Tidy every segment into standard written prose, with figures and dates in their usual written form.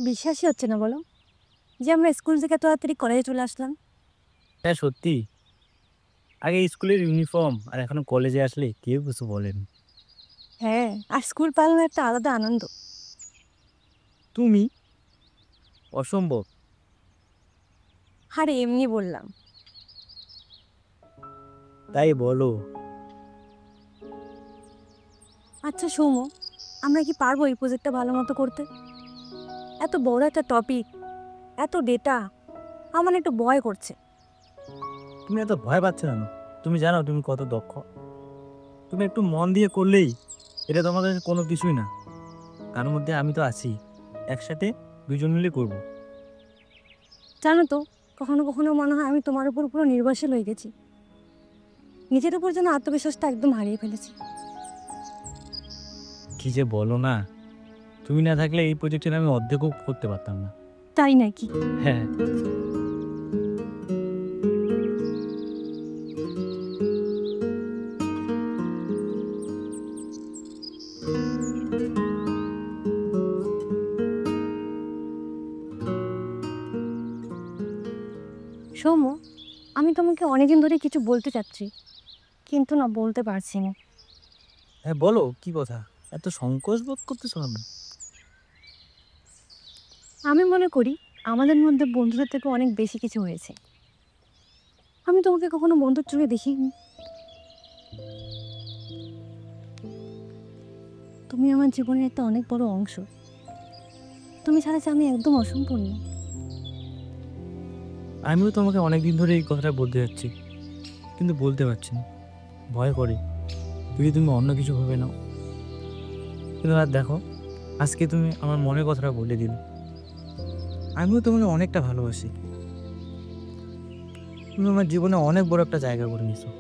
বিশ্বাসই হচ্ছে না বলো, যে আমরা স্কুল থেকে তাড়াতাড়ি কলেজে চলে আসলাম। হ্যাঁ সত্যি। আগে স্কুলের ইউনিফর্ম আর এখন কলেজে আসলে কেউ কিছু বলেন। হ্যাঁ, আর স্কুল পালানো একটা আলাদা আনন্দ। তুমি অসম্ভব। আরে এমনি বললাম। তাই বলো। আচ্ছা সৌম্য, আমরা কি পারবো এই প্রজেক্টটা ভালো মতো করতে? এত বড় একটা টপিক, এত ডেটা, আমার একটু ভয় করছে। তুমি এত ভয় পাচ্ছ কেন? তুমি জানো তুমি কত দক্ষ। তুমি একটু মন দিয়ে করলেই এটা তোমার কাছে কোনো কিছুই না। তার মধ্যে আমি তো আছি, একসাথে দুজন মিলে করবো। জানো তো, কখনো কখনো মনে হয় আমি তোমার উপর পুরো নির্ভরশীল হয়ে গেছি। নিজের উপর যেন আত্মবিশ্বাসটা একদম হারিয়ে ফেলেছি। কি যে বলো না, তুমি না থাকলে এই প্রজেক্টের আমি অর্ধেকও করতে পারতাম না। তাই নাকি? হ্যাঁ। সৌম্য, আমি তোমাকে অনেকদিন ধরে কিছু বলতে চাচ্ছি, কিন্তু না বলতে পারছি না। হ্যাঁ বলো, কি কথা? এত সংকোচ বোধ করতেছো কেন? আমি মনে করি আমাদের মধ্যে বন্ধুদের থেকে অনেক বেশি কিছু হয়েছে। আমি তোমাকে কখনো বন্ধুর চোখে দেখিনি। তুমি আমার জীবনের একটা অনেক বড় অংশ। তুমি ছাড়া যে আমি একদম অসম্পূর্ণ। আমিও তোমাকে অনেকদিন ধরে এই কথাটা বলতে যাচ্ছি, কিন্তু বলতে পারছি না, ভয় করে যদি তুমি অন্য কিছু ভেবে নাও। কিন্তু আর দেখো, আজকে তুমি আমার মনের কথাটা বলে দিলে। আমিও তোমাকে অনেকটা ভালোবাসি। তুমি আমার জীবনে অনেক বড় একটা জায়গা করে নিছো।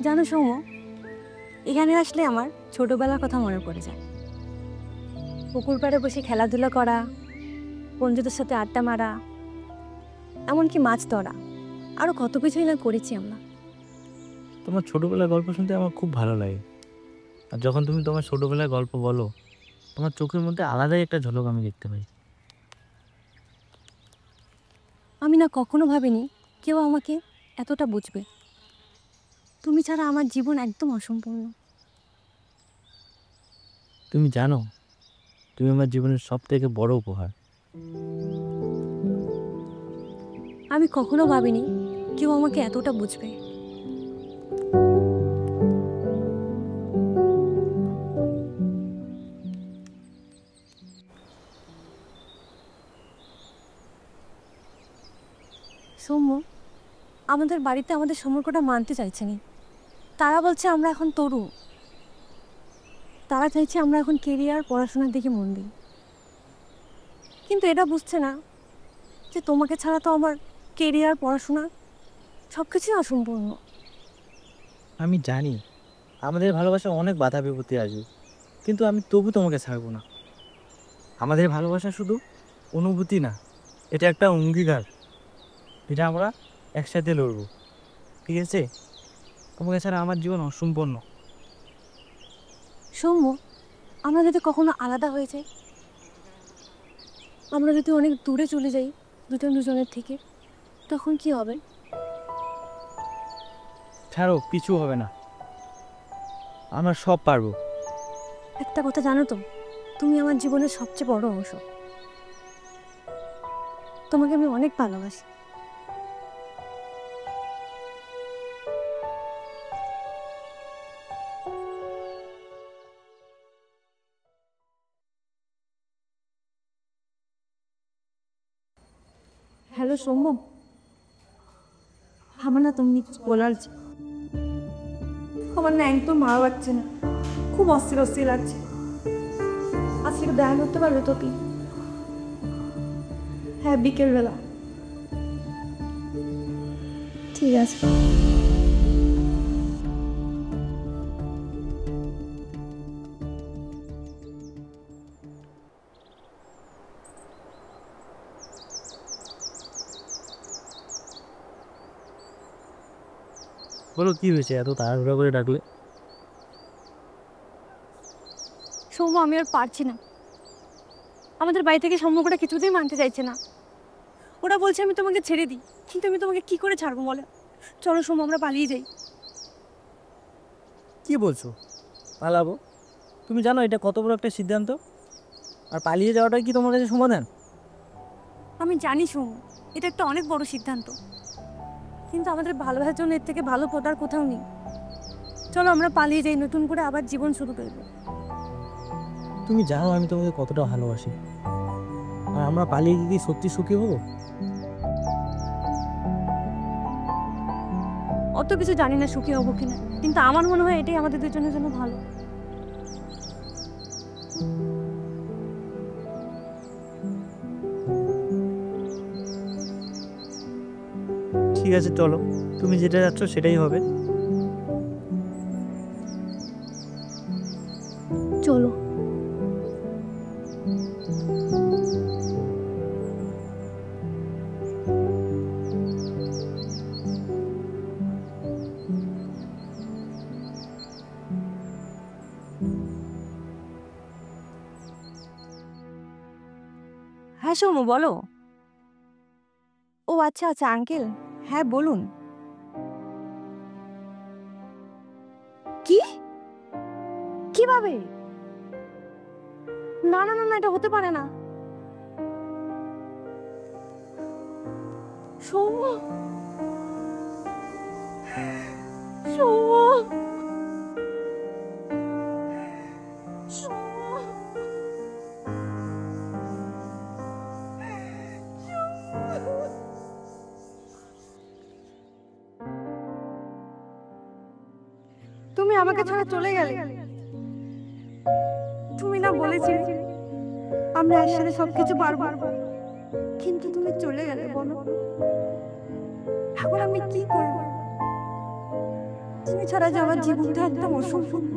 জানো সৌম্য, এখানে আসলে আমার ছোটবেলার কথা মনে পড়ে যায়। পুকুর পাড়ে বসে খেলাধুলা করা, বন্ধুদের সাথে আড্ডা মারা, এমনকি মাছ ধরা, আরও কত কিছুই না করেছি আমরা। তোমার ছোটবেলার গল্প শুনতে আমার খুব ভালো লাগে। আর যখন তুমি তোমার ছোটবেলার গল্প বলো, তোমার চোখের মধ্যে আলাদাই একটা ঝলক আমি দেখতে পাই। আমি না কখনো ভাবিনি কেউ আমাকে এতটা বুঝবে। তুমি ছাড়া আমার জীবন একদম অসম্পূর্ণ। তুমি জানো, তুমি আমার জীবনের সব থেকে বড় উপহার। আমি কখনো ভাবিনি কেউ আমাকে এতটা বুঝবে। সৌম্য, আমাদের বাড়িতে আমাদের সম্পর্কটা মানতে চাইছে না। তারা বলছে আমরা এখন তরুণ। তারা চাইছে আমরা এখন কেরিয়ার পড়াশোনার দিকে মন দিই। কিন্তু এটা বুঝছে না যে তোমাকে ছাড়া তো আমার কেরিয়ার পড়াশোনা সব কিছুই অসম্পূর্ণ। আমি জানি আমাদের ভালোবাসা অনেক বাধা বিপত্তি আসবে, কিন্তু আমি তবু তোমাকে ছাড়বো না। আমাদের ভালোবাসা শুধু অনুভূতি না, এটা একটা অঙ্গীকার। এটা আমরা একসাথে লড়বো, ঠিক আছে? তোমাকে ছাড়া আমার জীবন অসম্পূর্ণ। সৌম্য, আমরা যদি কখনো আলাদা হয়ে যাই, আমরা যদি অনেক দূরে চলে যাই দুজন দুজনের থেকে, তখন কি হবে? ছাড়ো, কিছু হবে না, আমরা সব পারবো। একটা কথা জানো তো, তুমি আমার জীবনের সবচেয়ে বড় অংশ। তোমাকে আমি অনেক ভালোবাসি। হ্যালো সৌম্য, আমার না তুমি কিছু বলার আছে। আমার না একদম ভালো লাগছে না, খুব অস্থির অস্থির লাগছে। আজকে দেখা করতে পারবে তো কি? হ্যাঁ, বিকেলবেলা। ঠিক আছে। বলো কি হয়েছে, এত তাড়াহুড়া করে ডাকলে? সৌম্য, আমি আর পারছি না। আমাদের বাড়ি থেকে সম্পর্কটা কিছুতেই মানতে চাইছে না। ওরা বলছে আমি তোমাকে ছেড়ে দিই, কিন্তু আমি তোমাকে কি করে ছাড়বো বলো? চলো সৌম্য, আমরা পালিয়ে যাই। কি বলছো? পালাবো? তুমি জানো এটা কত বড় একটা সিদ্ধান্ত? আর পালিয়ে যাওয়াটাই কি তোমার কাছে সমাধান? আমি জানি সৌম্য, এটা একটা অনেক বড় সিদ্ধান্ত, কিন্তু আমাদের ভালোবাসার জন্য এর থেকে ভালো পথ আর কোথাও নেই। চলো আমরা পালিয়ে যাই, নতুন করে আবার জীবন শুরু করবো। তুমি জানো আমি তোমাকে কতটা ভালোবাসি, আর আমরা পালিয়ে গিয়ে কি সত্যি সুখী হবো? অত কিছু জানি না সুখী হবো কিনা, কিন্তু আমার মনে হয় এটাই আমাদের দুজনের জন্য ভালো। ঠিক আছে চলো, তুমি যেটা যাচ্ছ সেটাই হবে। চলো। হ্যাঁ সৌম্য, বলো। ও আচ্ছা আচ্ছা আঙ্কেল, হ্যাঁ বলুন। কি? কিভাবে? না না না না, এটা হতে পারে না। সৌম্য, সৌম্য, সৌম্য। তুমি আমাকে ছাড়া চলে গেলে। তুমি না বলেছিলে আমরা একসাথে সবকিছু পারবো, কিন্তু তুমি চলে গেলে। বলো এখন আমি কি করবো? তুমি ছাড়া যে আমার জীবনটা একদম অসম্পূর্ণ।